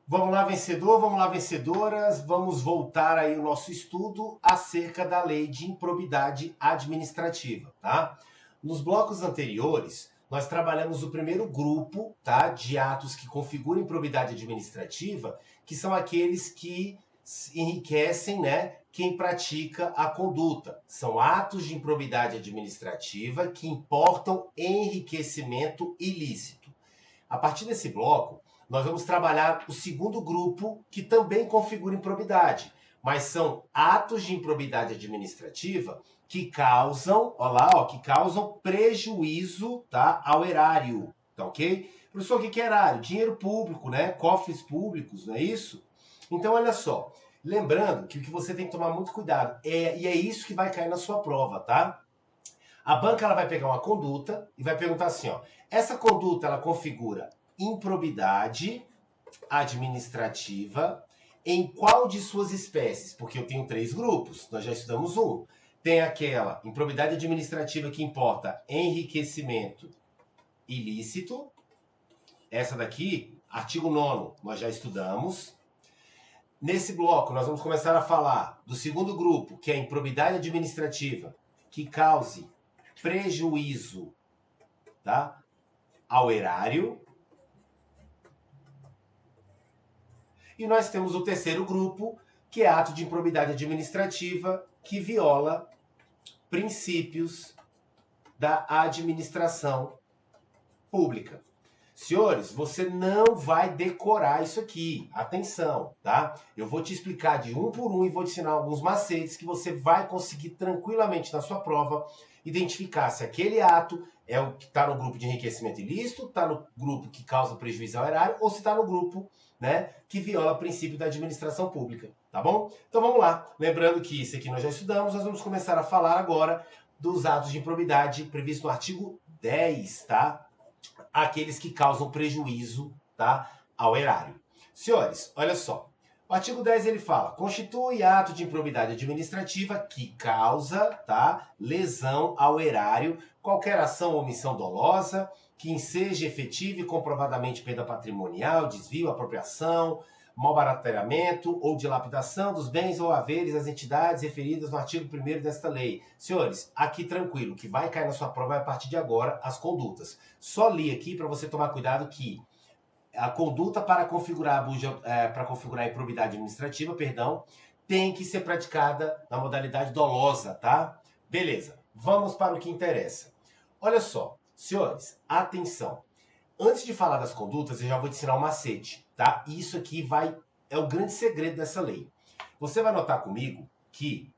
Vamos lá, vencedor, vamos lá, vencedoras. Vamos voltar aí o nosso estudo acerca da lei de improbidade administrativa, tá? Nos blocos anteriores, nós trabalhamos o primeiro grupo, tá, de atos que configuram improbidade administrativa, que são aqueles que enriquecem, né, quem pratica a conduta. São atos de improbidade administrativa que importam enriquecimento ilícito. A partir desse bloco, nós vamos trabalhar o segundo grupo, que também configura improbidade, mas são atos de improbidade administrativa que causam, ó lá, ó, que causam prejuízo, tá, ao erário, tá ok? Professor, o que é erário? Dinheiro público, né? Cofres públicos, não é isso? Então, olha só, lembrando que o que você tem que tomar muito cuidado, e é isso que vai cair na sua prova, tá? A banca ela vai pegar uma conduta e vai perguntar assim, ó, essa conduta ela configura improbidade administrativa em qual de suas espécies? Porque eu tenho três grupos, nós já estudamos um. Tem aquela improbidade administrativa que importa enriquecimento ilícito. Essa daqui, artigo 9º, nós já estudamos. Nesse bloco, nós vamos começar a falar do segundo grupo, que é a improbidade administrativa que cause prejuízo, tá, ao erário. E nós temos o terceiro grupo, que é ato de improbidade administrativa que viola princípios da administração pública. Senhores, você não vai decorar isso aqui. Atenção, tá? Eu vou te explicar de um por um e vou te ensinar alguns macetes que você vai conseguir tranquilamente na sua prova identificar se aquele ato é o que está no grupo de enriquecimento ilícito, está no grupo que causa prejuízo ao erário ou se está no grupo, né, que viola o princípio da administração pública, tá bom? Então vamos lá. Lembrando que isso aqui nós já estudamos, nós vamos começar a falar agora dos atos de improbidade previsto no artigo 10, tá? Aqueles que causam prejuízo, tá, ao erário. Senhores, olha só. O artigo 10 ele fala: constitui ato de improbidade administrativa que causa, tá, lesão ao erário, qualquer ação ou omissão dolosa que enseje efetiva e comprovadamente perda patrimonial, desvio, apropriação, malbaratamento ou dilapidação dos bens ou haveres das entidades referidas no artigo 1º desta lei. Senhores, aqui tranquilo, o que vai cair na sua prova é a partir de agora as condutas. Só li aqui para você tomar cuidado que a conduta para configurar a improbidade administrativa, perdão, tem que ser praticada na modalidade dolosa, tá? Beleza, vamos para o que interessa. Olha só, senhores, atenção. Antes de falar das condutas, eu já vou te ensinar um macete, tá? Isso aqui é o grande segredo dessa lei. Você vai notar comigo que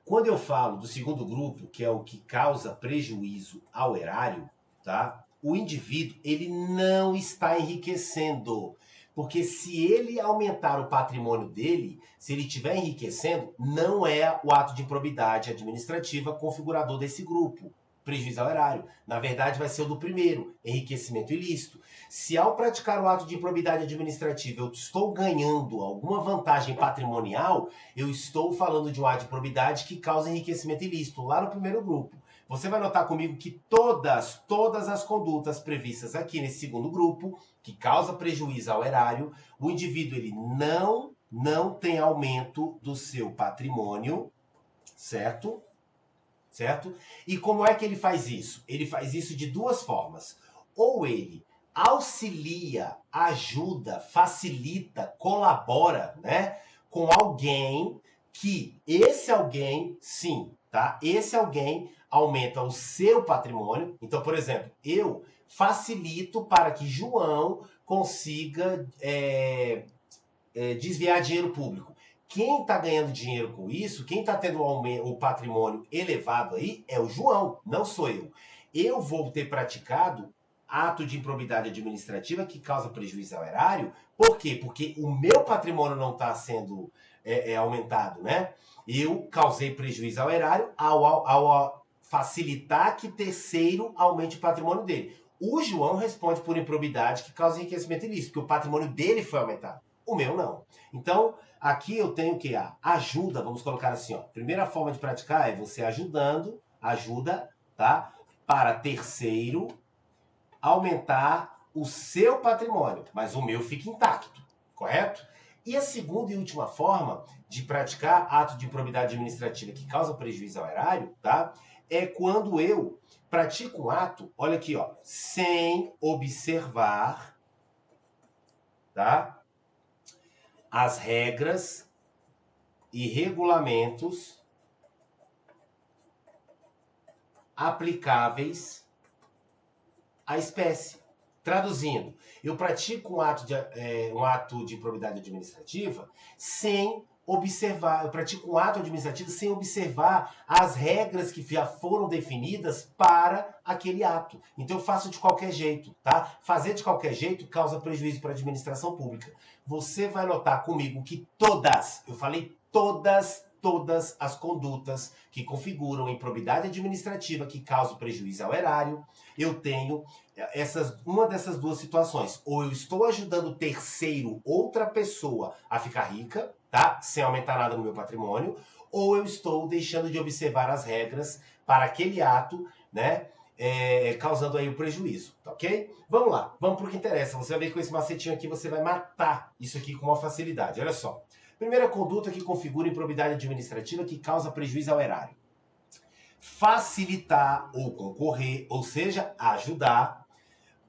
quando eu falo do segundo grupo, que é o que causa prejuízo ao erário, tá? O indivíduo, ele não está enriquecendo. Porque se ele aumentar o patrimônio dele, se ele estiver enriquecendo, não é o ato de improbidade administrativa configurador desse grupo, prejuízo ao erário. Na verdade, vai ser o do primeiro, enriquecimento ilícito. Se ao praticar o ato de improbidade administrativa eu estou ganhando alguma vantagem patrimonial, eu estou falando de um ato de improbidade que causa enriquecimento ilícito, lá no primeiro grupo. Você vai notar comigo que todas as condutas previstas aqui nesse segundo grupo, que causa prejuízo ao erário, o indivíduo ele não tem aumento do seu patrimônio, certo? Certo? E como é que ele faz isso? Ele faz isso de duas formas. Ou ele auxilia, ajuda, facilita, colabora, né, com alguém que esse alguém, sim, tá? Esse alguém aumenta o seu patrimônio. Então, por exemplo, eu facilito para que João consiga desviar dinheiro público. Quem está ganhando dinheiro com isso, quem está tendo o patrimônio elevado aí, é o João, não sou eu. Eu vou ter praticado ato de improbidade administrativa que causa prejuízo ao erário. Por quê? Porque o meu patrimônio não está sendo aumentado, né? Eu causei prejuízo ao erário ao facilitar que terceiro aumente o patrimônio dele. O João responde por improbidade que causa enriquecimento ilícito, porque o patrimônio dele foi aumentado. O meu não. Então, aqui eu tenho que a ajuda, vamos colocar assim, ó. Primeira forma de praticar é você ajuda, tá? Para terceiro aumentar o seu patrimônio, mas o meu fica intacto. correto? E a segunda e última forma de praticar ato de improbidade administrativa que causa prejuízo ao erário, tá? É quando eu pratico um ato, olha aqui, ó, sem observar, tá? As regras e regulamentos aplicáveis à espécie. Traduzindo, eu pratico um ato de improbidade administrativa sem observar, eu pratico um ato administrativo sem observar as regras que já foram definidas para aquele ato. Então eu faço de qualquer jeito, tá? Fazer de qualquer jeito causa prejuízo para a administração pública. Você vai notar comigo que eu falei todas as condutas que configuram improbidade administrativa que causam prejuízo ao erário, eu tenho uma dessas duas situações. Ou eu estou ajudando o terceiro, outra pessoa, a ficar rica, tá? Sem aumentar nada no meu patrimônio, ou eu estou deixando de observar as regras para aquele ato, né? Causando aí o prejuízo, tá ok? Vamos lá, vamos pro que interessa. Você vai ver que com esse macetinho aqui você vai matar isso aqui com uma facilidade. Olha só. Primeira conduta que configura improbidade administrativa que causa prejuízo ao erário. Facilitar ou concorrer, ou seja, ajudar,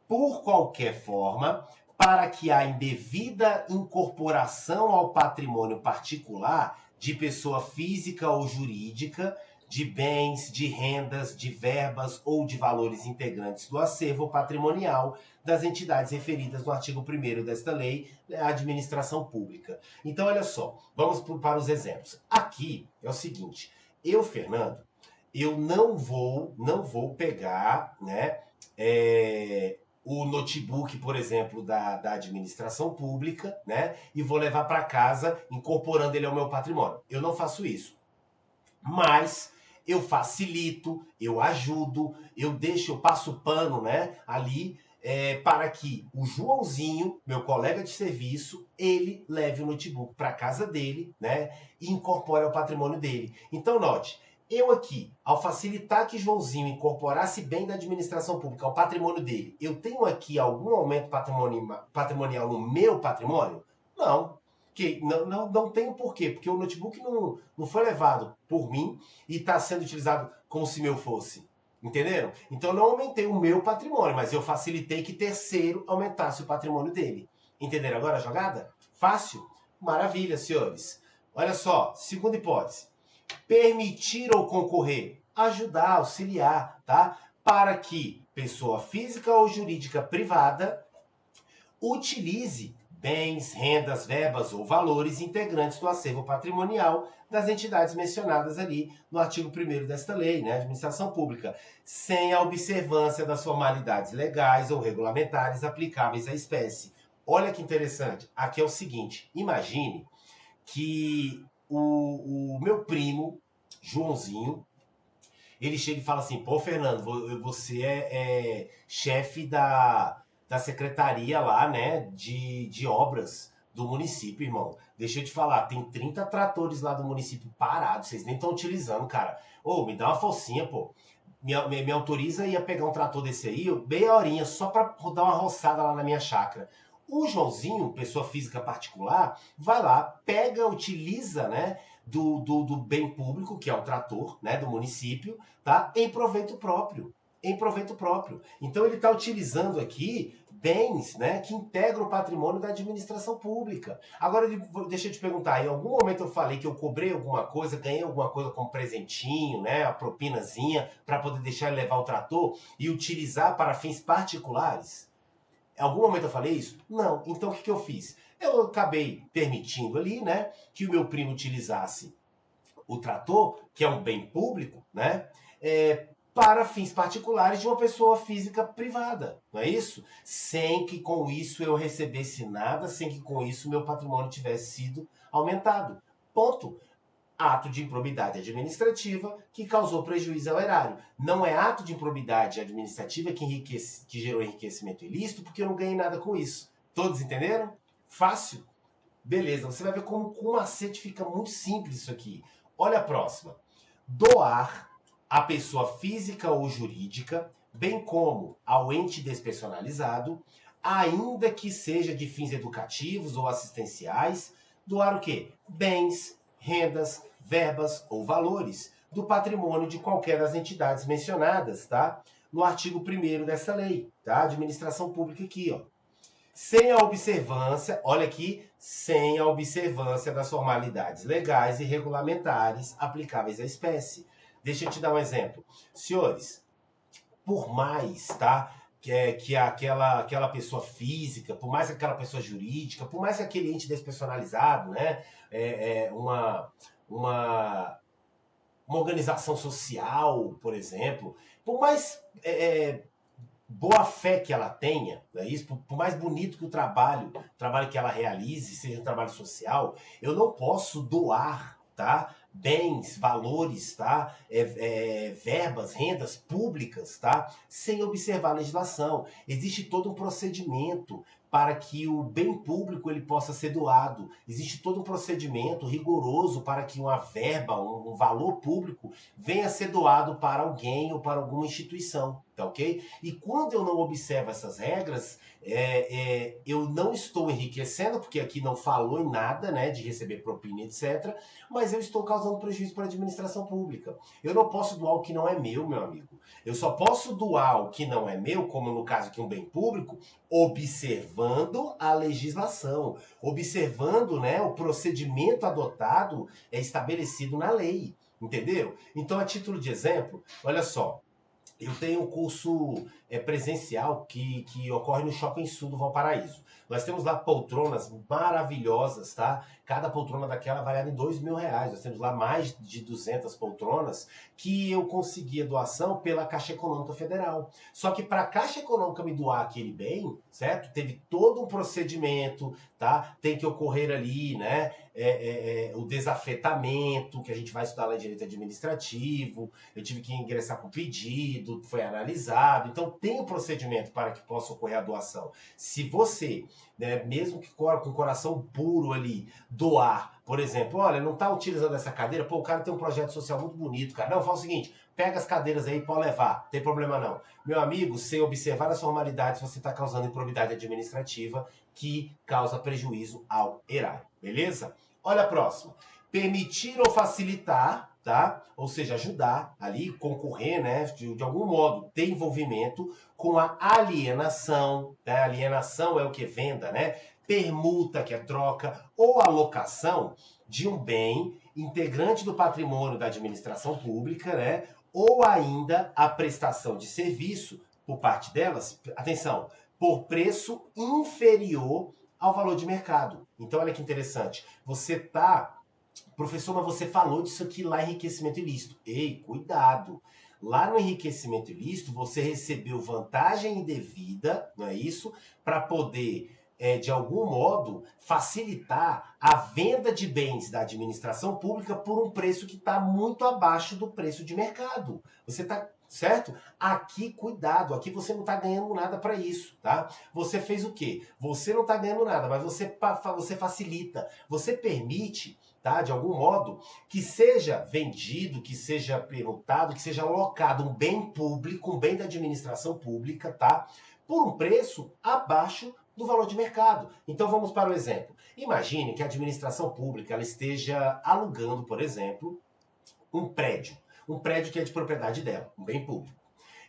por qualquer forma, para que a indevida incorporação ao patrimônio particular de pessoa física ou jurídica, de bens, de rendas, de verbas ou de valores integrantes do acervo patrimonial das entidades referidas no artigo 1º desta lei, a administração pública. Então, olha só, vamos para os exemplos. Aqui é o seguinte, Fernando, eu não vou pegar, né, o notebook, por exemplo, da administração pública, né, e vou levar para casa incorporando ele ao meu patrimônio. Eu não faço isso. Mas eu facilito, eu ajudo, eu passo pano, né, ali, para que o Joãozinho, meu colega de serviço, ele leve o notebook para casa dele, né, e incorpore ao patrimônio dele. Então, note, eu aqui, ao facilitar que Joãozinho incorporasse bem da administração pública ao patrimônio dele, eu tenho aqui algum aumento patrimonial no meu patrimônio? Não. Que não tem porquê, porque o notebook não foi levado por mim e está sendo utilizado como se meu fosse. Entenderam? Então eu não aumentei o meu patrimônio, mas eu facilitei que terceiro aumentasse o patrimônio dele. Entenderam agora a jogada? Fácil? Maravilha, senhores. Olha só, segunda hipótese. Permitir ou concorrer, ajudar, auxiliar, tá? Para que pessoa física ou jurídica privada utilize bens, rendas, verbas ou valores integrantes do acervo patrimonial das entidades mencionadas ali no artigo 1º desta lei, né, administração pública, sem a observância das formalidades legais ou regulamentares aplicáveis à espécie. Olha que interessante, aqui é o seguinte, imagine que o meu primo, Joãozinho, ele chega e fala assim, pô, Fernando, você é chefe da secretaria lá, né, de obras do município, irmão. Deixa eu te falar, tem 30 tratores lá do município parados, vocês nem estão utilizando, cara. Ô, me dá uma forcinha, pô. Me autoriza a pegar um trator desse aí, meia horinha, só pra dar uma roçada lá na minha chácara. O Joãozinho, pessoa física particular, vai lá, pega, utiliza, né, do bem público, que é o trator, né, do município, tá, em proveito próprio. Em proveito próprio. Então ele está utilizando aqui bens, né, que integram o patrimônio da administração pública. Agora, deixa eu te perguntar, em algum momento eu falei que eu cobrei alguma coisa, ganhei alguma coisa como presentinho, né, a propinazinha, para poder deixar ele levar o trator e utilizar para fins particulares? Em algum momento eu falei isso? Não. Então o que eu fiz? Eu acabei permitindo ali, né, que o meu primo utilizasse o trator, que é um bem público, né, para fins particulares de uma pessoa física privada, não é isso? Sem que com isso eu recebesse nada, sem que com isso meu patrimônio tivesse sido aumentado. Ponto. Ato de improbidade administrativa que causou prejuízo ao erário. Não é ato de improbidade administrativa que gerou enriquecimento ilícito, porque eu não ganhei nada com isso. Todos entenderam? Fácil? Beleza, você vai ver como com macete fica muito simples isso aqui. Olha a próxima. Doar à pessoa física ou jurídica, bem como ao ente despersonalizado, ainda que seja de fins educativos ou assistenciais, doar o quê? Bens, rendas, verbas ou valores do patrimônio de qualquer das entidades mencionadas, tá? No artigo 1º dessa lei, tá? Administração pública aqui, ó. Sem a observância, olha aqui, sem a observância das formalidades legais e regulamentares aplicáveis à espécie. Deixa eu te dar um exemplo. Senhores, por mais, tá? Que aquela pessoa física, por mais que aquela pessoa jurídica, por mais que aquele ente despersonalizado, né? Uma organização social, por exemplo, por mais boa fé que ela tenha, não é isso? Por mais bonito que o trabalho que ela realize seja um trabalho social, eu não posso doar, tá? Bens, valores, tá? Verbas, rendas públicas, tá? Sem observar a legislação. Existe todo um procedimento para que o bem público ele possa ser doado. Existe todo um procedimento rigoroso para que uma verba, um valor público venha a ser doado para alguém ou para alguma instituição, tá ok? E quando eu não observo essas regras, eu não estou enriquecendo, porque aqui não falou em nada, né, de receber propina, etc., mas eu estou causando prejuízo para a administração pública. Eu não posso doar o que não é meu amigo. Eu só posso doar o que não é meu, como no caso aqui um bem público, observando a legislação, observando, né, o procedimento adotado estabelecido na lei, entendeu? Então, a título de exemplo, olha só, eu tenho um curso presencial que ocorre no Shopping Sul do Valparaíso. Nós temos lá poltronas maravilhosas, tá? Cada poltrona daquela avaliada em R$ 2.000. Nós temos lá mais de 200 poltronas que eu consegui a doação pela Caixa Econômica Federal. Só que para a Caixa Econômica me doar aquele bem, certo? Teve todo um procedimento, tá? Tem que ocorrer ali, né? O desafetamento, que a gente vai estudar lá em Direito Administrativo. Eu tive que ingressar com pedido, foi analisado. Então tem um procedimento para que possa ocorrer a doação. Se você, né, mesmo que com o coração puro ali, doar, por exemplo, olha, não está utilizando essa cadeira, pô, o cara tem um projeto social muito bonito, cara. Não, fala o seguinte, pega as cadeiras aí e pode levar, não tem problema não. Meu amigo, sem observar as formalidades, você está causando improbidade administrativa que causa prejuízo ao erário, beleza? Olha a próxima. Permitir ou facilitar, tá? Ou seja, ajudar ali, concorrer, né? De algum modo, ter envolvimento com a alienação, né? Alienação é o que? Venda, né? Permuta, que é troca, ou alocação de um bem integrante do patrimônio da administração pública, né? Ou ainda a prestação de serviço por parte delas, atenção, por preço inferior ao valor de mercado. Então, olha que interessante. Você tá... Professor, mas você falou disso aqui lá em enriquecimento ilícito. Ei, cuidado. Lá no enriquecimento ilícito, você recebeu vantagem indevida, não é isso? Para poder, de algum modo, facilitar a venda de bens da administração pública por um preço que está muito abaixo do preço de mercado. Você está... Certo? Aqui, cuidado, aqui você não está ganhando nada para isso, tá? Você fez o quê? Você não está ganhando nada, mas você facilita, você permite, tá? De algum modo, que seja vendido, que seja permutado, que seja alocado um bem público, um bem da administração pública, tá? Por um preço abaixo do valor de mercado. Então vamos para o exemplo. Imagine que a administração pública ela esteja alugando, por exemplo, um prédio que é de propriedade dela, um bem público.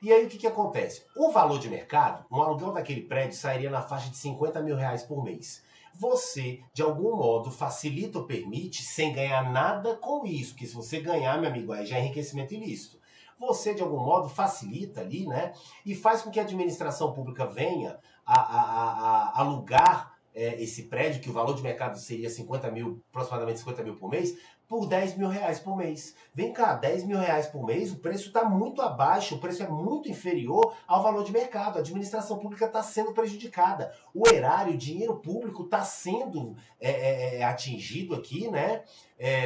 E aí o que acontece? O valor de mercado, um aluguel daquele prédio sairia na faixa de R$ 50.000 por mês. Você, de algum modo, facilita ou permite sem ganhar nada com isso, que se você ganhar, meu amigo, aí já é enriquecimento ilícito. Você, de algum modo, facilita ali, né? E faz com que a administração pública venha a alugar esse prédio, que o valor de mercado seria 50 mil, aproximadamente 50 mil por mês, por R$ 10.000 por mês. Vem cá, R$ 10.000 por mês, o preço está muito abaixo, o preço é muito inferior ao valor de mercado. A administração pública está sendo prejudicada. O erário, o dinheiro público está sendo atingido aqui, né?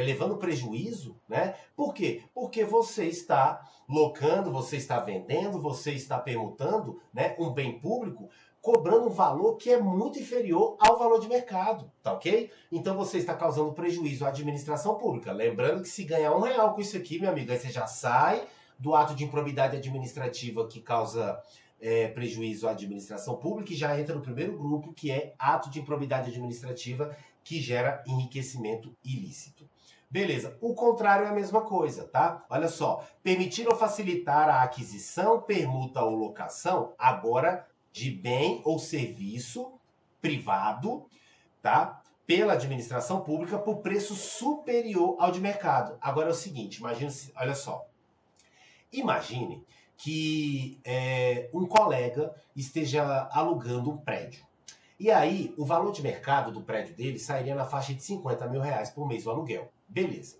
Levando prejuízo, né? Por quê? Porque você está locando, você está vendendo, você está permutando, né, um bem público, cobrando um valor que é muito inferior ao valor de mercado, tá ok? Então você está causando prejuízo à administração pública. Lembrando que se ganhar R$ 1 com isso aqui, meu amigo, aí você já sai do ato de improbidade administrativa que causa prejuízo à administração pública e já entra no primeiro grupo, que é ato de improbidade administrativa que gera enriquecimento ilícito. Beleza, o contrário é a mesma coisa, tá? Olha só, permitir ou facilitar a aquisição, permuta ou locação, agora de bem ou serviço privado, tá? Pela administração pública por preço superior ao de mercado. Agora é o seguinte, imagine, olha só, imagine que um colega esteja alugando um prédio. E aí, o valor de mercado do prédio dele sairia na faixa de 50 mil reais por mês o aluguel. Beleza.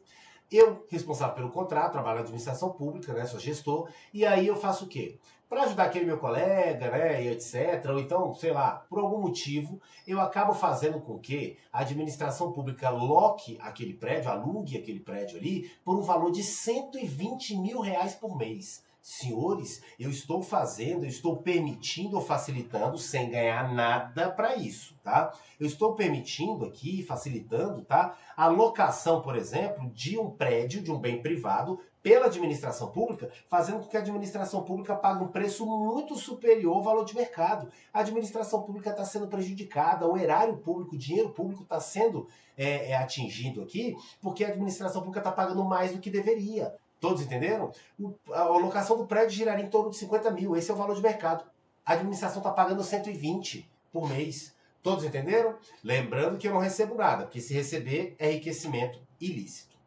Eu, responsável pelo contrato, trabalho na administração pública, né, sou gestor, e aí eu faço o quê? Para ajudar aquele meu colega, né, e etc., ou então, sei lá, por algum motivo, eu acabo fazendo com que a administração pública loque aquele prédio, alugue aquele prédio ali, por um valor de 120 mil reais por mês. Senhores, eu estou permitindo ou facilitando sem ganhar nada para isso, tá? Eu estou permitindo aqui, facilitando, tá? A locação, por exemplo, de um prédio, de um bem privado, pela administração pública, fazendo com que a administração pública pague um preço muito superior ao valor de mercado. A administração pública está sendo prejudicada, o erário público, o dinheiro público está sendo atingido aqui, porque a administração pública está pagando mais do que deveria. Todos entenderam? A locação do prédio giraria em torno de 50 mil. Esse é o valor de mercado. A administração está pagando 120 por mês. Todos entenderam? Lembrando que eu não recebo nada, porque se receber é enriquecimento ilícito.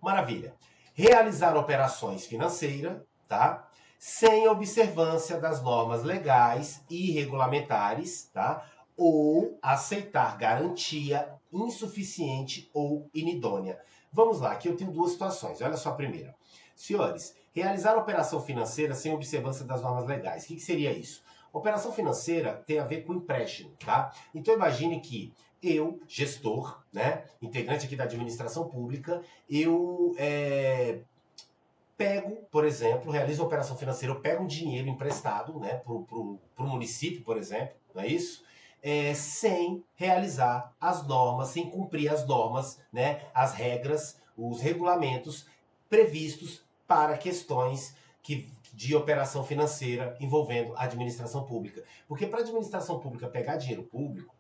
Maravilha. Realizar operações financeiras, tá? Sem observância das normas legais e regulamentares, tá? Ou aceitar garantia insuficiente ou inidônea. Vamos lá, aqui eu tenho duas situações. Olha só a primeira. Senhores, realizar operação financeira sem observância das normas legais. O que seria isso? Operação financeira tem a ver com empréstimo, tá? Então imagine que eu, gestor, né, integrante aqui da administração pública, eu pego, por exemplo, realizo uma operação financeira, eu pego um dinheiro emprestado, né, pro município, por exemplo, não é isso? Sem realizar as normas, sem cumprir as normas, né, as regras, os regulamentos previstos para questões de operação financeira envolvendo a administração pública. Porque para a administração pública pegar dinheiro público,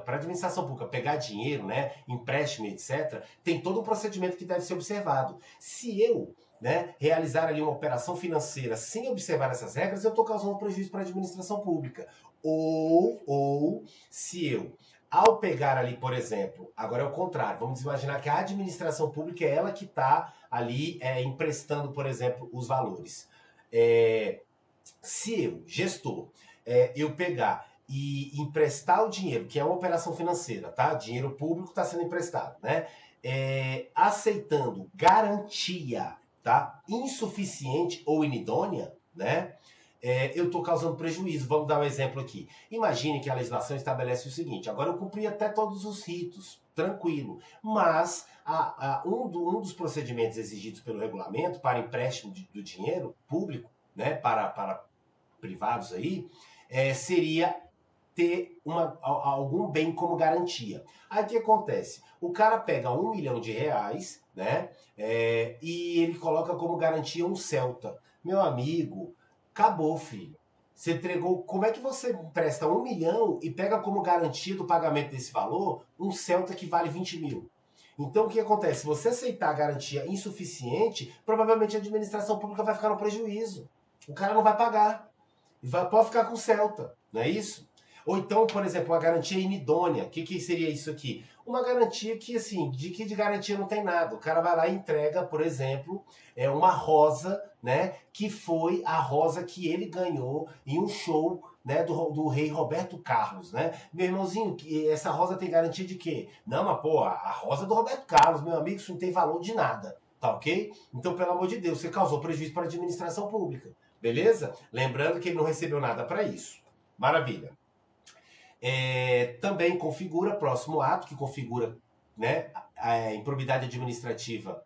para a administração pública pegar dinheiro, né, empréstimo, etc., tem todo um procedimento que deve ser observado. Se eu, né, realizar ali uma operação financeira sem observar essas regras, eu estou causando prejuízo para a administração pública. Ou se eu, ao pegar ali, por exemplo, agora é o contrário, vamos imaginar que a administração pública é ela que está ali emprestando, por exemplo, os valores. Se eu, gestor, eu pegar e emprestar o dinheiro, que é uma operação financeira, tá? Dinheiro público está sendo emprestado, né? Aceitando garantia, tá? Insuficiente ou inidônea, né? Eu estou causando prejuízo. Vamos dar um exemplo aqui. Imagine que a legislação estabelece o seguinte: agora eu cumpri até todos os ritos, tranquilo, mas um dos procedimentos exigidos pelo regulamento para empréstimo do dinheiro público, né, para privados aí, seria ter algum bem como garantia. Aí o que acontece? O cara pega R$1 milhão, né, e ele coloca como garantia um Celta. Meu amigo, acabou, filho. Você entregou. Como é que você empresta 1 milhão e pega como garantia do pagamento desse valor um Celta que vale 20 mil? Então o que acontece? Se você aceitar a garantia insuficiente, provavelmente a administração pública vai ficar no prejuízo. O cara não vai pagar. Pode ficar com o Celta, não é isso? Ou então, por exemplo, uma garantia inidônea. O que seria isso aqui? Uma garantia que, assim, de garantia não tem nada. O cara vai lá e entrega, por exemplo, uma rosa, né? Que foi a rosa que ele ganhou em um show, né, do rei Roberto Carlos, né? Meu irmãozinho, essa rosa tem garantia de quê? Não, mas pô, a rosa do Roberto Carlos, meu amigo, isso não tem valor de nada, tá ok? Então, pelo amor de Deus, você causou prejuízo para a administração pública, beleza? Lembrando que ele não recebeu nada para isso. Maravilha. Também configura, próximo ato, que configura, né, a improbidade administrativa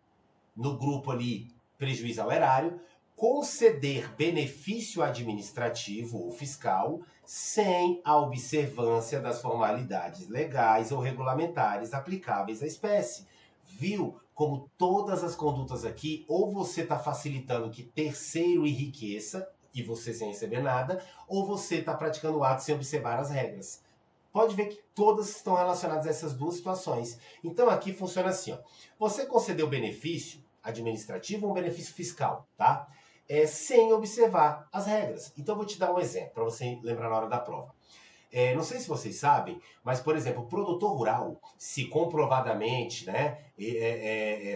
no grupo ali, prejuízo ao erário, conceder benefício administrativo ou fiscal sem a observância das formalidades legais ou regulamentares aplicáveis à espécie. Viu como todas as condutas aqui, ou você está facilitando que terceiro enriqueça, e você sem receber nada, ou você está praticando o ato sem observar as regras. Pode ver que todas estão relacionadas a essas duas situações. Então aqui funciona assim, ó. Você concedeu benefício administrativo ou um benefício fiscal, tá? Sem observar as regras. Então eu vou te dar um exemplo para você lembrar na hora da prova. Não sei se vocês sabem, mas, por exemplo, o produtor rural, se comprovadamente, né,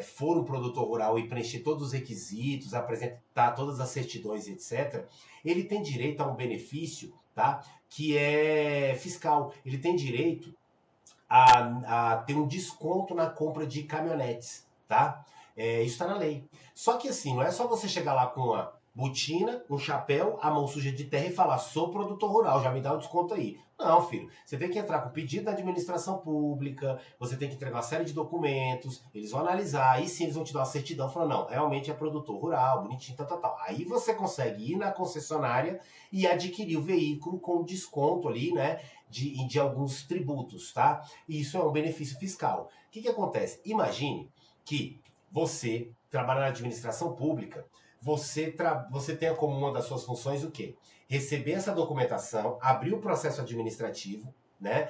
for um produtor rural e preencher todos os requisitos, apresentar todas as certidões, etc., ele tem direito a um benefício, tá, que é fiscal. Ele tem direito a ter um desconto na compra de caminhonetes, tá? Isso está na lei. Só que assim, não é só você chegar lá com uma botina, um chapéu, a mão suja de terra e falar, sou produtor rural, já me dá um desconto aí. Não, filho. Você tem que entrar com pedido da administração pública, você tem que entregar uma série de documentos, eles vão analisar, aí sim eles vão te dar uma certidão, falando, não, realmente é produtor rural, bonitinho, tal, tal, tal. Aí você consegue ir na concessionária e adquirir o veículo com desconto ali, né, de alguns tributos, tá? E isso é um benefício fiscal. O que acontece? Imagine que você trabalha na administração pública, você tenha como uma das suas funções o quê? Receber essa documentação, abrir o processo administrativo, né?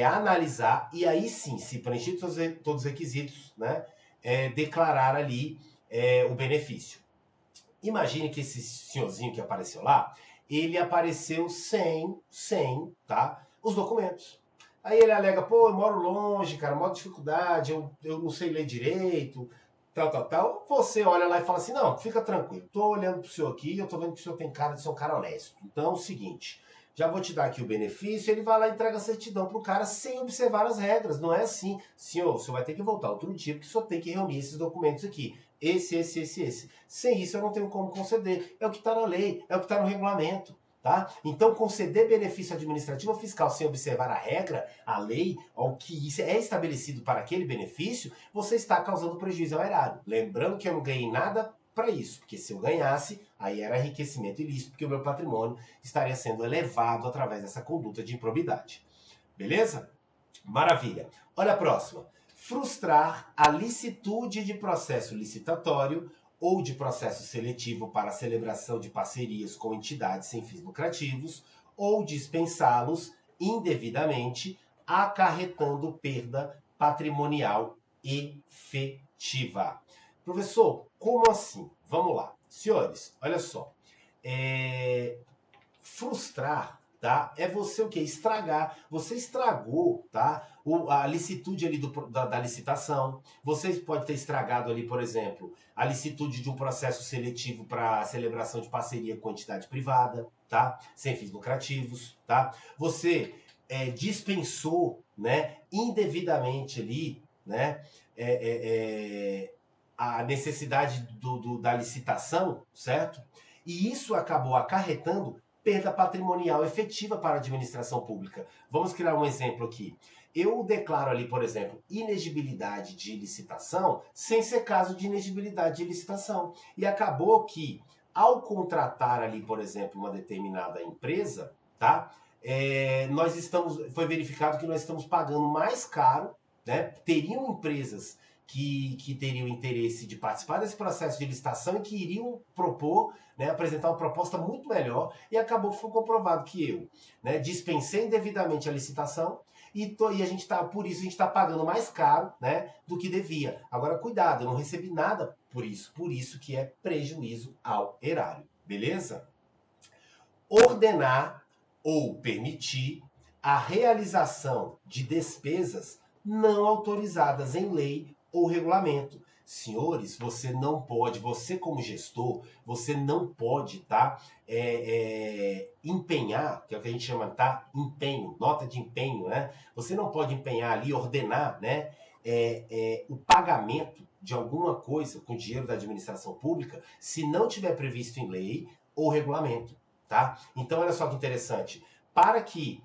Analisar e aí sim, se preencher todos os requisitos, né? Declarar ali o benefício. Imagine que esse senhorzinho que apareceu lá, ele apareceu sem, tá? Os documentos. Aí ele alega, pô, eu moro longe, cara, maior dificuldade, eu não sei ler direito, tal, tal, tal. Você olha lá e fala assim, não, fica tranquilo, tô olhando pro senhor aqui, eu tô vendo que o senhor tem cara de ser um cara honesto. Então é o seguinte, já vou te dar aqui o benefício, ele vai lá e entrega a certidão pro cara sem observar as regras. Não é assim, senhor, o senhor vai ter que voltar outro dia, porque o senhor tem que reunir esses documentos aqui. Esse. Sem isso eu não tenho como conceder. É o que está na lei, é o que está no regulamento. Tá? Então, conceder benefício administrativo ou fiscal sem observar a regra, a lei, ou que isso é estabelecido para aquele benefício, você está causando prejuízo ao erário. Lembrando que eu não ganhei nada para isso, porque se eu ganhasse, aí era enriquecimento ilícito, porque o meu patrimônio estaria sendo elevado através dessa conduta de improbidade. Beleza? Maravilha. Olha a próxima. Frustrar a licitude de processo licitatório ou de processo seletivo para a celebração de parcerias com entidades sem fins lucrativos ou dispensá-los indevidamente, acarretando perda patrimonial efetiva. Professor, como assim? Vamos lá. Senhores, olha só. Frustrar, tá? É você o quê? Estragar. Você estragou, tá? A licitude ali da licitação. Você pode ter estragado ali, por exemplo, a licitude de um processo seletivo para celebração de parceria com entidade privada, tá? Sem fins lucrativos, tá? Você dispensou, né, indevidamente ali, né, a necessidade da licitação, certo? E isso acabou acarretando perda patrimonial efetiva para a administração pública. Vamos criar um exemplo aqui. Eu declaro ali, por exemplo, inegibilidade de licitação sem ser caso de inegibilidade de licitação. E acabou que, ao contratar ali, por exemplo, uma determinada empresa, tá? Foi verificado que nós estamos pagando mais caro, né? Teriam empresas que teriam interesse de participar desse processo de licitação e que iriam propor, né, apresentar uma proposta muito melhor, e acabou que foi comprovado que eu, né, dispensei indevidamente a licitação e a gente tá, por isso a gente está pagando mais caro, né, do que devia. Agora, cuidado, eu não recebi nada por isso que é prejuízo ao erário, beleza? Ordenar ou permitir a realização de despesas não autorizadas em lei ou regulamento. Senhores, você não pode, você como gestor, você não pode, tá? Empenhar, que é o que a gente chama, tá? Empenho, nota de empenho, né? Você não pode empenhar ali, ordenar, né? O pagamento de alguma coisa com dinheiro da administração pública se não tiver previsto em lei ou regulamento, tá? Então, olha só que interessante. Para que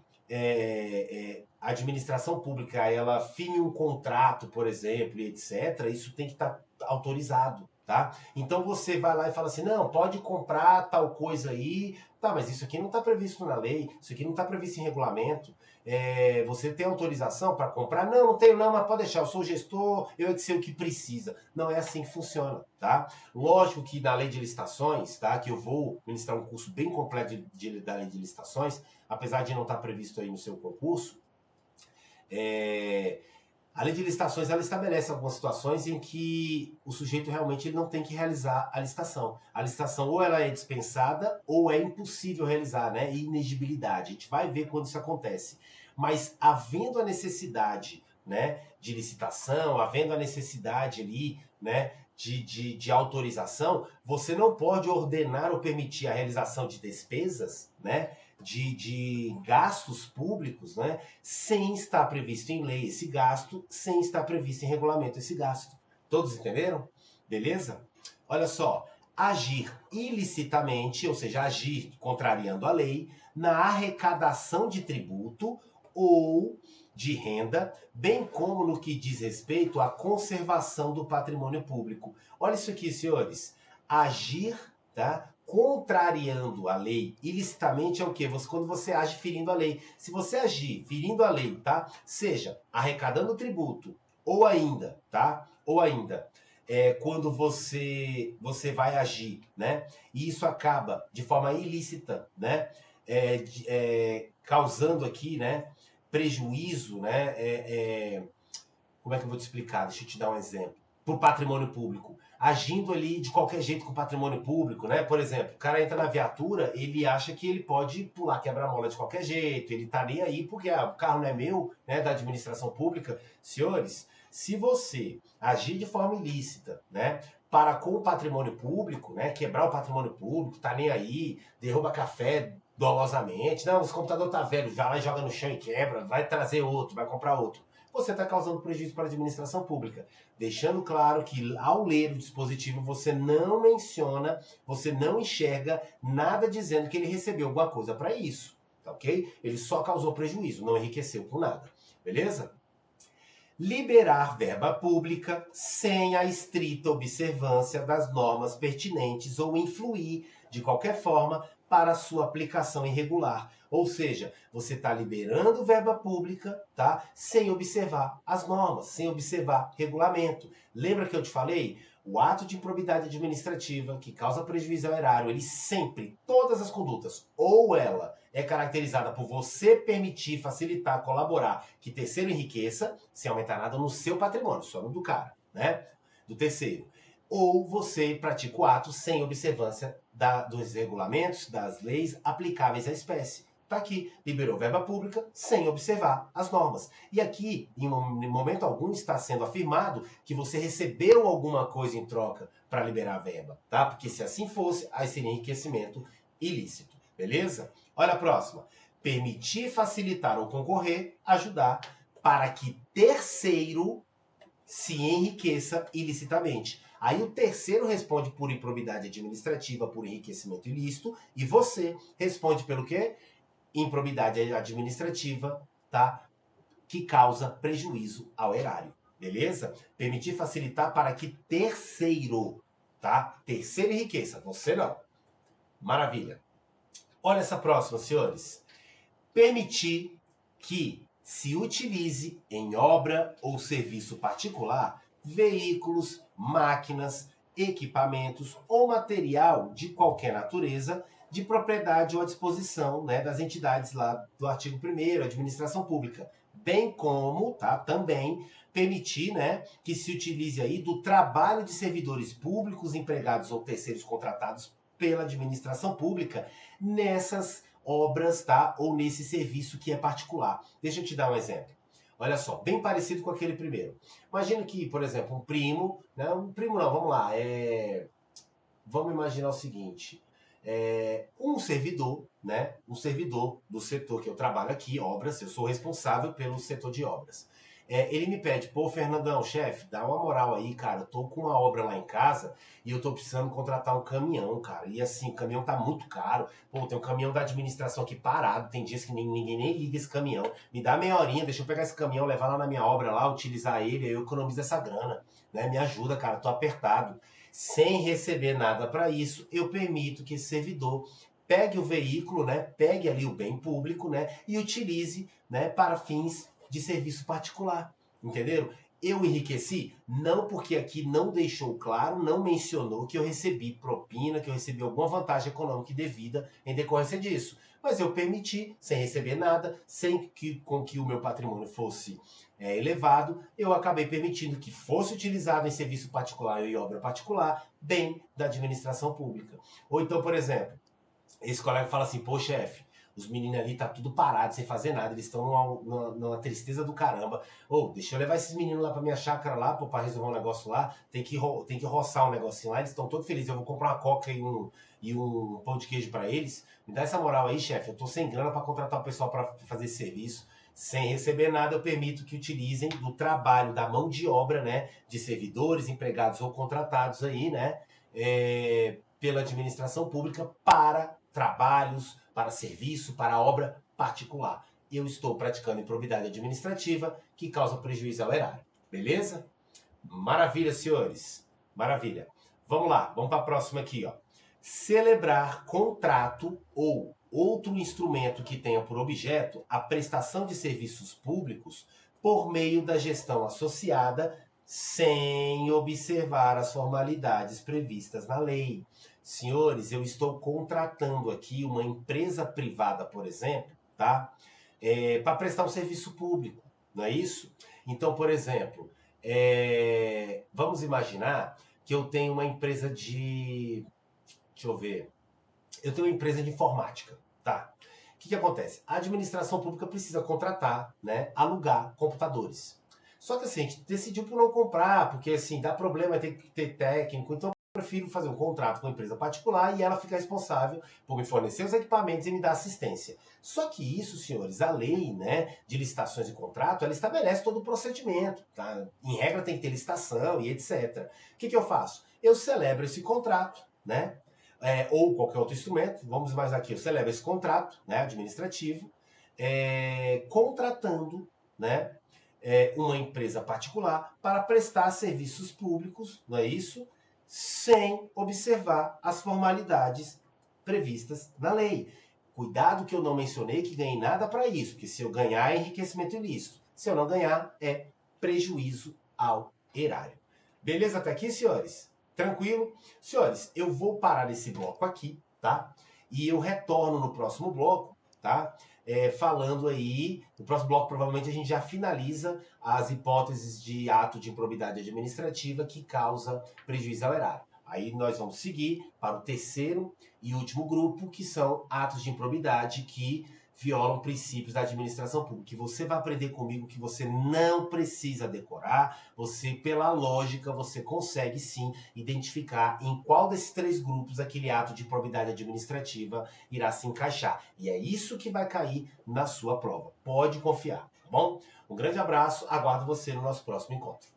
a administração pública ela firme um contrato, por exemplo, e etc., isso tem que estar autorizado, tá? Então você vai lá e fala assim, não, pode comprar tal coisa aí, tá, mas isso aqui não está previsto na lei, isso aqui não está previsto em regulamento. você tem autorização para comprar? Não, não tenho não, mas pode deixar, eu sou o gestor, eu é que sei o que precisa. Não é assim que funciona, tá? Lógico que na lei de licitações, tá? Que eu vou ministrar um curso bem completo da lei de licitações, apesar de não estar previsto aí no seu concurso, a lei de licitações ela estabelece algumas situações em que o sujeito realmente ele não tem que realizar a licitação. A licitação ou ela é dispensada ou é impossível realizar, né? Inegibilidade. A gente vai ver quando isso acontece. Mas havendo a necessidade, né, de licitação, havendo a necessidade ali, né, de autorização, você não pode ordenar ou permitir a realização de despesas, né, de gastos públicos, né, sem estar previsto em lei esse gasto, sem estar previsto em regulamento esse gasto. Todos entenderam? Beleza? Olha só, agir ilicitamente, ou seja, agir contrariando a lei, na arrecadação de tributo ou de renda, bem como no que diz respeito à conservação do patrimônio público. Olha isso aqui, senhores. Agir, tá? Contrariando a lei ilicitamente é o quê? Quando você age ferindo a lei. Se você agir ferindo a lei, tá? Seja arrecadando tributo ou ainda, tá? Ou ainda quando você vai agir, né? E isso acaba de forma ilícita, né? Causando aqui, né? Prejuízo, né? Como é que eu vou te explicar? Deixa eu te dar um exemplo. Para o patrimônio público. Agindo ali de qualquer jeito com o patrimônio público, né? Por exemplo, o cara entra na viatura, ele acha que ele pode pular quebra-mola de qualquer jeito, ele tá nem aí porque o carro não é meu, né? Da administração pública. Senhores, se você agir de forma ilícita, né? Para com o patrimônio público, né? Quebrar o patrimônio público, tá nem aí, derruba café dolosamente. Não, esse computador tá velho, vai lá e joga no chão e quebra, vai trazer outro, vai comprar outro. Você está causando prejuízo para a administração pública. Deixando claro que ao ler o dispositivo você não menciona, você não enxerga nada dizendo que ele recebeu alguma coisa para isso, tá ok? Ele só causou prejuízo, não enriqueceu com nada, beleza? Liberar verba pública sem a estrita observância das normas pertinentes ou influir, de qualquer forma, para sua aplicação irregular. Ou seja, você está liberando verba pública, tá? Sem observar as normas, sem observar regulamento. Lembra que eu te falei? O ato de improbidade administrativa que causa prejuízo ao erário, ele sempre, todas as condutas, ou ela é caracterizada por você permitir, facilitar, colaborar que terceiro enriqueça, sem aumentar nada no seu patrimônio, só no do cara, né? Do terceiro. Ou você pratica o ato sem observância dos regulamentos, das leis aplicáveis à espécie. Está aqui, liberou verba pública sem observar as normas. E aqui, em momento algum, está sendo afirmado que você recebeu alguma coisa em troca para liberar a verba, tá? Porque se assim fosse, aí seria enriquecimento ilícito, beleza? Olha a próxima. Permitir, facilitar ou concorrer, ajudar para que terceiro se enriqueça ilicitamente. Aí o terceiro responde por improbidade administrativa, por enriquecimento ilícito, e você responde pelo quê? Improbidade administrativa, tá? Que causa prejuízo ao erário, beleza? Permitir facilitar para que terceiro, tá? Terceiro enriqueça, você não. Maravilha. Olha essa próxima, senhores. Permitir que se utilize em obra ou serviço particular veículos, máquinas, equipamentos ou material de qualquer natureza de propriedade ou à disposição, né, das entidades lá do artigo 1º, administração pública, bem como, tá, também permitir, né, que se utilize aí do trabalho de servidores públicos, empregados ou terceiros contratados pela administração pública nessas obras, tá, ou nesse serviço que é particular. Deixa eu te dar um exemplo. Olha só, bem parecido com aquele primeiro. Imagina que, por exemplo, um primo, né, um primo não, vamos lá, vamos imaginar o seguinte, um servidor, né, um servidor do setor que eu trabalho aqui, obras, eu sou responsável pelo setor de obras. Ele me pede, pô, Fernandão, chefe, dá uma moral aí, cara, eu tô com uma obra lá em casa e eu tô precisando contratar um caminhão, cara, e assim, o caminhão tá muito caro, pô, tem um caminhão da administração aqui parado, tem dias que ninguém nem liga esse caminhão, me dá meia horinha, deixa eu pegar esse caminhão, levar lá na minha obra lá, utilizar ele, aí eu economizo essa grana, né, me ajuda, cara, tô apertado. Sem receber nada para isso, eu permito que esse servidor pegue o veículo, né, pegue ali o bem público, né, e utilize, né, para fins de serviço particular, entenderam? Eu enriqueci não porque aqui não deixou claro, não mencionou que eu recebi propina, que eu recebi alguma vantagem econômica devida em decorrência disso. Mas eu permiti, sem receber nada, sem que com que o meu patrimônio fosse elevado, eu acabei permitindo que fosse utilizado em serviço particular e obra particular, bem da administração pública. Ou então, por exemplo, esse colega fala assim, pô, chefe, os meninos ali tá tudo parado, sem fazer nada, eles estão numa tristeza do caramba. Ô, deixa eu levar esses meninos lá pra minha chácara lá, pô, pra resolver um negócio lá, tem que roçar um negocinho lá, eles estão todos felizes, eu vou comprar uma coca e um pão de queijo pra eles. Me dá essa moral aí, chefe, eu tô sem grana pra contratar o pessoal pra fazer esse serviço. Sem receber nada, eu permito que utilizem do trabalho, da mão de obra, né, de servidores, empregados ou contratados aí, né, pela administração pública para trabalhos, para serviço, para obra particular. Eu estou praticando improbidade administrativa que causa prejuízo ao erário. Beleza? Maravilha, senhores. Maravilha. Vamos lá, vamos para a próxima aqui, ó. Celebrar contrato ou outro instrumento que tenha por objeto a prestação de serviços públicos por meio da gestão associada sem observar as formalidades previstas na lei. Senhores, eu estou contratando aqui uma empresa privada, por exemplo, tá? Para prestar um serviço público, não é isso? Então, por exemplo, vamos imaginar que eu tenho uma empresa de... Deixa eu ver. Eu tenho uma empresa de informática, tá? O que acontece? A administração pública precisa contratar, né, alugar computadores. Só que assim, a gente decidiu por não comprar, porque assim, dá problema, tem que ter técnico, então eu prefiro fazer um contrato com uma empresa particular e ela ficar responsável por me fornecer os equipamentos e me dar assistência. Só que isso, senhores, a lei, né, de licitações e contrato, ela estabelece todo o procedimento, tá? Em regra tem que ter licitação e etc. O que eu faço? Eu celebro esse contrato, né? Ou qualquer outro instrumento, vamos imaginar aqui, eu celebro esse contrato, né, administrativo, contratando, né, uma empresa particular para prestar serviços públicos, não é isso? Sem observar as formalidades previstas na lei. Cuidado que eu não mencionei que ganhei nada para isso, porque se eu ganhar é enriquecimento ilícito. Se eu não ganhar, é prejuízo ao erário. Beleza até aqui, senhores? Tranquilo? Senhores, eu vou parar esse bloco aqui, tá? E eu retorno no próximo bloco, tá? Falando aí, no próximo bloco provavelmente a gente já finaliza as hipóteses de ato de improbidade administrativa que causa prejuízo ao erário. Aí nós vamos seguir para o terceiro e último grupo, que são atos de improbidade que violam princípios da administração pública. Que você vai aprender comigo que você não precisa decorar, você, pela lógica, você consegue sim identificar em qual desses três grupos aquele ato de improbidade administrativa irá se encaixar. E é isso que vai cair na sua prova. Pode confiar, tá bom? Um grande abraço, aguardo você no nosso próximo encontro.